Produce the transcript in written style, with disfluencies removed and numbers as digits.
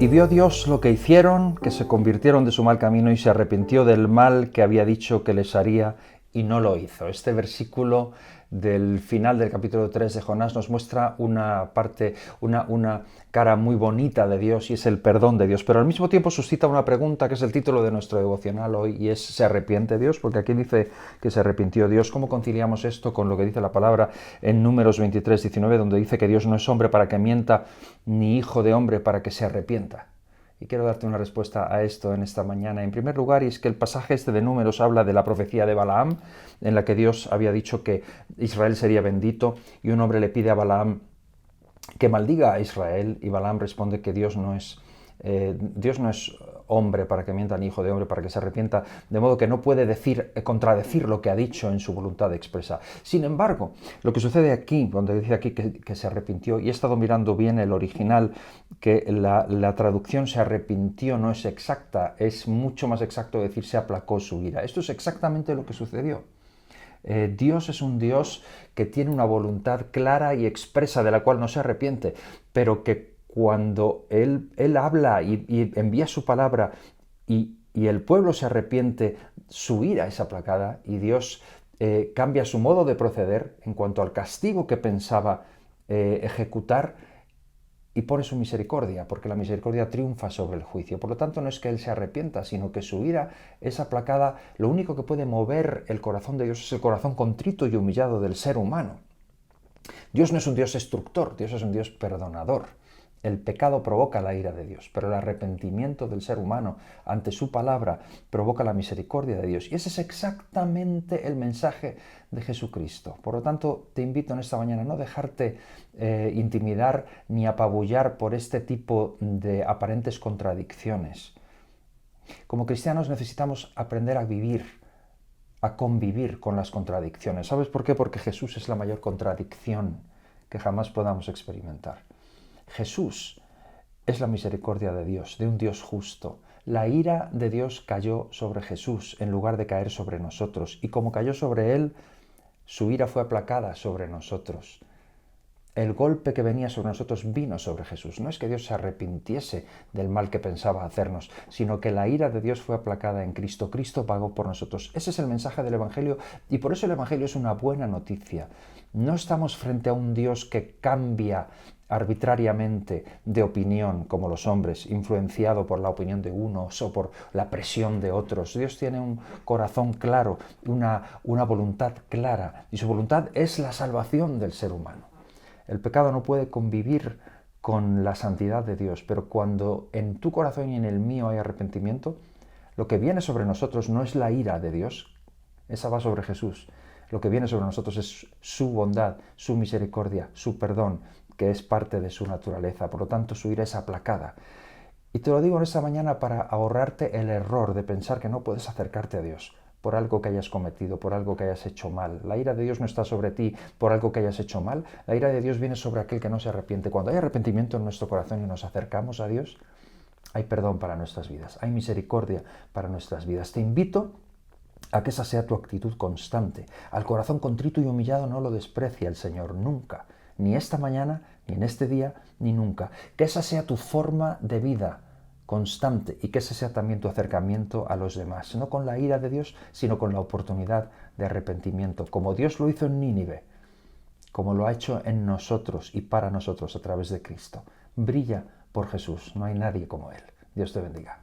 Y vio Dios lo que hicieron, que se convirtieron de su mal camino y se arrepintió del mal que había dicho que les haría y no lo hizo. Este versículo del final del capítulo 3 de Jonás nos muestra una cara muy bonita de Dios y es el perdón de Dios, pero al mismo tiempo suscita una pregunta que es el título de nuestro devocional hoy y es ¿se arrepiente Dios? Porque aquí dice que se arrepintió Dios. ¿Cómo conciliamos esto con lo que dice la palabra en Números 23, 19, donde dice que Dios no es hombre para que mienta, ni hijo de hombre para que se arrepienta? Y quiero darte una respuesta a esto en esta mañana. En primer lugar, y es que el pasaje este de Números habla de la profecía de Balaam, en la que Dios había dicho que Israel sería bendito, y un hombre le pide a Balaam que maldiga a Israel, y Balaam responde que Dios no es hombre para que mienta, ni hijo de hombre para que se arrepienta, de modo que no puede contradecir lo que ha dicho en su voluntad expresa. Sin embargo, lo que sucede aquí, donde dice aquí que se arrepintió, y he estado mirando bien el original, que la traducción se arrepintió no es exacta, es mucho más exacto decir se aplacó su ira. Esto es exactamente lo que sucedió. Dios es un Dios que tiene una voluntad clara y expresa de la cual no se arrepiente, pero que cuando Él habla y envía su palabra y el pueblo se arrepiente, su ira es aplacada y Dios cambia su modo de proceder en cuanto al castigo que pensaba ejecutar y pone su misericordia, porque la misericordia triunfa sobre el juicio. Por lo tanto, no es que Él se arrepienta, sino que su ira es aplacada. Lo único que puede mover el corazón de Dios es el corazón contrito y humillado del ser humano. Dios no es un Dios destructor, Dios es un Dios perdonador. El pecado provoca la ira de Dios, pero el arrepentimiento del ser humano ante su palabra provoca la misericordia de Dios. Y ese es exactamente el mensaje de Jesucristo. Por lo tanto, te invito en esta mañana a no dejarte intimidar ni apabullar por este tipo de aparentes contradicciones. Como cristianos necesitamos aprender a vivir, a convivir con las contradicciones. ¿Sabes por qué? Porque Jesús es la mayor contradicción que jamás podamos experimentar. Jesús es la misericordia de Dios, de un Dios justo. La ira de Dios cayó sobre Jesús en lugar de caer sobre nosotros. Y como cayó sobre Él, su ira fue aplacada sobre nosotros. El golpe que venía sobre nosotros vino sobre Jesús. No es que Dios se arrepintiese del mal que pensaba hacernos, sino que la ira de Dios fue aplacada en Cristo. Cristo pagó por nosotros. Ese es el mensaje del Evangelio y por eso el Evangelio es una buena noticia. No estamos frente a un Dios que cambia arbitrariamente de opinión como los hombres, influenciado por la opinión de unos o por la presión de otros. Dios tiene un corazón claro, una voluntad clara, y su voluntad es la salvación del ser humano. El pecado no puede convivir con la santidad de Dios, pero cuando en tu corazón y en el mío hay arrepentimiento, lo que viene sobre nosotros no es la ira de Dios, esa va sobre Jesús. Lo que viene sobre nosotros es su bondad, su misericordia, su perdón, que es parte de su naturaleza. Por lo tanto, su ira es aplacada. Y te lo digo en esta mañana para ahorrarte el error de pensar que no puedes acercarte a Dios por algo que hayas cometido, por algo que hayas hecho mal. La ira de Dios no está sobre ti por algo que hayas hecho mal. La ira de Dios viene sobre aquel que no se arrepiente. Cuando hay arrepentimiento en nuestro corazón y nos acercamos a Dios, hay perdón para nuestras vidas, hay misericordia para nuestras vidas. Te invito a que esa sea tu actitud constante. Al corazón contrito y humillado no lo desprecia el Señor nunca, ni esta mañana, ni en este día, ni nunca. Que esa sea tu forma de vida constante y que ese sea también tu acercamiento a los demás, no con la ira de Dios, sino con la oportunidad de arrepentimiento, como Dios lo hizo en Nínive, como lo ha hecho en nosotros y para nosotros a través de Cristo. Brilla por Jesús, no hay nadie como Él. Dios te bendiga.